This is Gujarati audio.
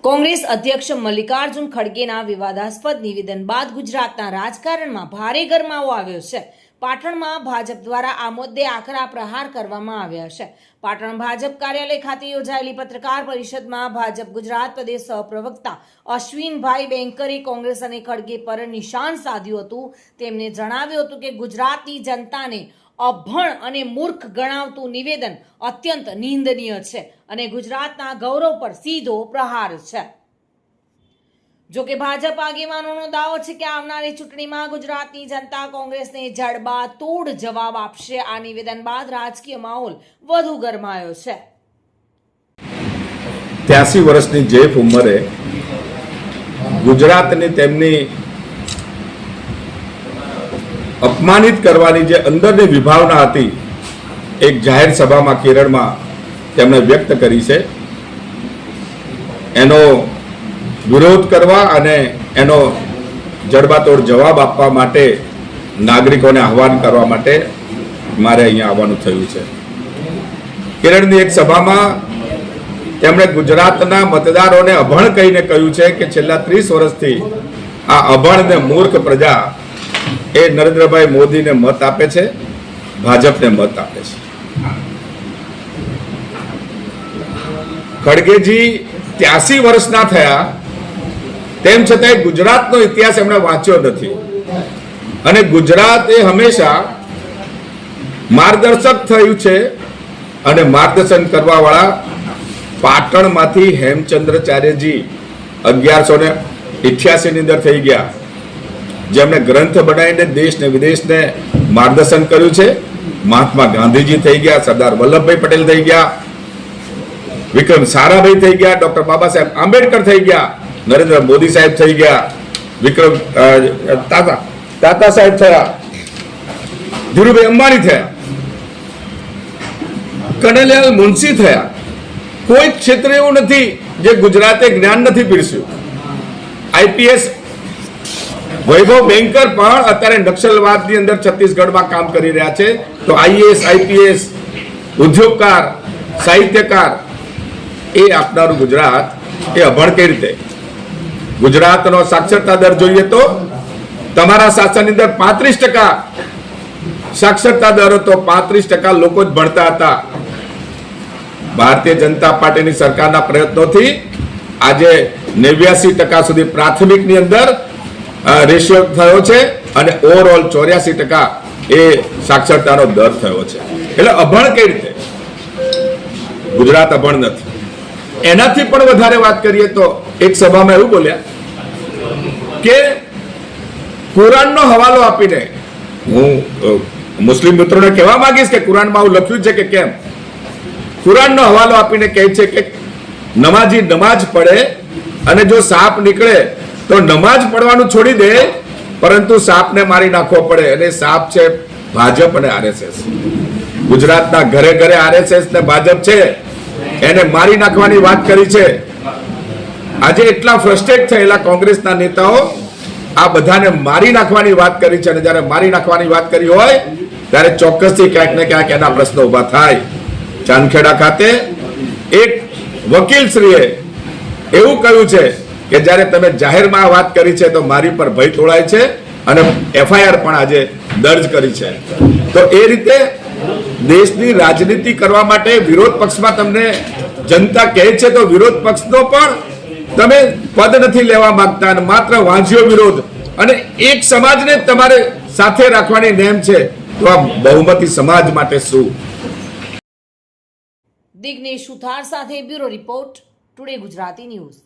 કોંગ્રેસ અધ્યક્ષ મલ્લિકાર્જુન ખડગેના વિવાદાસ્પદ નિવેદન બાદ ગુજરાતના રાજકારણમાં ભારે ગરમાવો આવ્યો છે। પાટણમાં ભાજપ દ્વારા આ મુદ્દે આકરા પ્રહાર કરવામાં આવ્યા છે। પાટણ ભાજપ કાર્યાલય ખાતે યોજાયેલી પત્રકાર પરિષદમાં ભાજપ ગુજરાત પ્રદેશ સહપ્રવક્તા અશ્વિનભાઈ બેંકરે કોંગ્રેસ અને ખડગે પર નિશાન સાધ્યું હતું। તેમણે જણાવ્યું હતું કે ગુજરાતની જનતાને અભણ અને મૂર્ખ ગણાવતું નિવેદન અત્યંત નિંદનીય છે અને ગુજરાતના ગૌરવ પર સીધો પ્રહાર છે। જો કે ભાજપ આગેવાનોનો દાવો છે કે આવનારી ચૂંટણીમાં ગુજરાતની જનતા કોંગ્રેસને જડબાતોડ જવાબ આપશે। આ નિવેદન બાદ રાજકીય માહોલ વધુ ગરમાયો છે। 83 વર્ષની જેફ ઉંમરે ગુજરાતની તેમની અપમાનિત કરવાની જે અંદરની વિભાવના હતી એક જાહેર સભામાં કેરળમાં તેમણે વ્યક્ત કરી છે। એનો વિરોધ કરવા અને એનો જડબાતોડ જવાબ આપવા માટે નાગરિકોને આહવાન કરવા માટે મારે અહીંયા આવવાનું થયું છે। કેરળની એક સભામાં તેમણે ગુજરાતના મતદારોને અભણ કહીને કહ્યું છે કે છેલ્લા 30 વર્ષથી આ અભણ ને મૂર્ખ પ્રજા એ નરેન્દ્રભાઈ મોદીને મત આપે છે, ભાજપને મત આપે છે। ખડગેજી 83 વર્ષના થયા તેમ છતાંય ગુજરાતનો ઇતિહાસ એમણે વાંચ્યો નથી અને ગુજરાત એ હંમેશા માર્ગદર્શક થયું છે અને માર્ગદર્શન કરવાવાળા પાટણમાંથી હેમચંદ્રાચાર્યજી 1188 ની અંદર થઈ ગયા, જેમણે ગ્રંથ બનાવીને દેશ ને વિદેશને માર્ગદર્શન કર્યું છે। મહાત્મા ગાંધીજી થઈ ગયા, સરદાર વલ્લભભાઈ પટેલ થઈ ગયા, વિક્રમ સારાભાઈ થઈ ગયા, ડોક્ટર બાબા સાહેબ આંબેડકર થઈ ગયા, નરેન્દ્ર મોદી સાહેબ થઈ ગયા, વિક્રમ તાતા સાહેબ થયા, ધીરુભાઈ અંબાણી થયા, કનૈયાલાલ મુનશી થયા। કોઈ ક્ષેત્ર એવું નથી જે ગુજરાતે જ્ઞાન નથી પીરસ્યું। આઈપીએસ વૈભવ બેંકર પણ અત્યારે નક્સલવાદની અંદર છત્તીસગઢમાં કામ કરી રહ્યા છે। તો આઈએએસ આઈપીએસ ઉદ્યોગકાર સાહિત્યકાર એ આપનારું ગુજરાત એ અભણ કઈ રીતે? ગુજરાતનો સાક્ષરતા દર જોઈએ તો તમારા શાસનની અંદર 35% સાક્ષરતા દર હતો, 35% લોકો જ ભણતા હતા। ભારતીય જનતા પાર્ટીની સરકારના પ્રયત્નોથી આજે 89% સુધી પ્રાથમિકની અંદર રેશિયો થયો છે અને ઓવરઓલ 84% એ સાક્ષરતાનો દર થયો છે। એટલે અભણ કઈ રીતે? ગુજરાત અભણ નથી। એનાથી પણ વધારે વાત કરીએ તો એક સભામાં એવું બોલ્યા કે કુરાનનો હવાલો આપીને, હું મુસ્લિમ મિત્રોને કહેવા માંગીશ કે કુરાનમાં આવું લખ્યું છે કે કેમ, કુરાનનો હવાલો આપીને કહે છે કે નમાજી નમાજ પડે અને જો સાપ નીકળે તો નમાજ પડવાનું છોડી દે, પરંતુ સાપને મારી નાખવો પડે। અને સાપ છે ભાજપ અને આરએસએસ। ગુજરાતના ઘરે ઘરે આરએસએસ ને ભાજપ છે, એને મારી નાખવાની વાત કરી છે। આજે એટલા ફ્રસ્ટ્રેટ થયેલા કોંગ્રેસના નેતાઓ આ બધાને મારી નાખવાની વાત કરી છે અને જ્યારે મારી નાખવાની વાત કરી હોય ત્યારે ચોક્કસથી ક્યાંક ને ક્યાંક એના પ્રશ્નો ઉભા થાય। ચાંદખેડા ખાતે એક વકીલશ્રીએ એવું કહ્યું છે કે જ્યારે તમે જાહેરમાં વાત કરી છે તો મારી પર ભય તોડાય છે અને એફઆઈઆર પણ આજે દર્જ કરી છે। તો એ રીતે દેશની રાજનીતિ કરવા માટે વિરોધ પક્ષમાં તમને જનતા કહે છે તો વિરોધ પક્ષનો પણ તમે પદ નથી લેવા માંગતા અને માત્ર વાંઝ્યો વિરોધ અને એક સમાજને તમારે સાથે રાખવાની નેમ છે, તો આ બહુમતી સમાજ માટે શું? દિગ્નેશ સુથાર સાથે bureau report, today Gujarati news.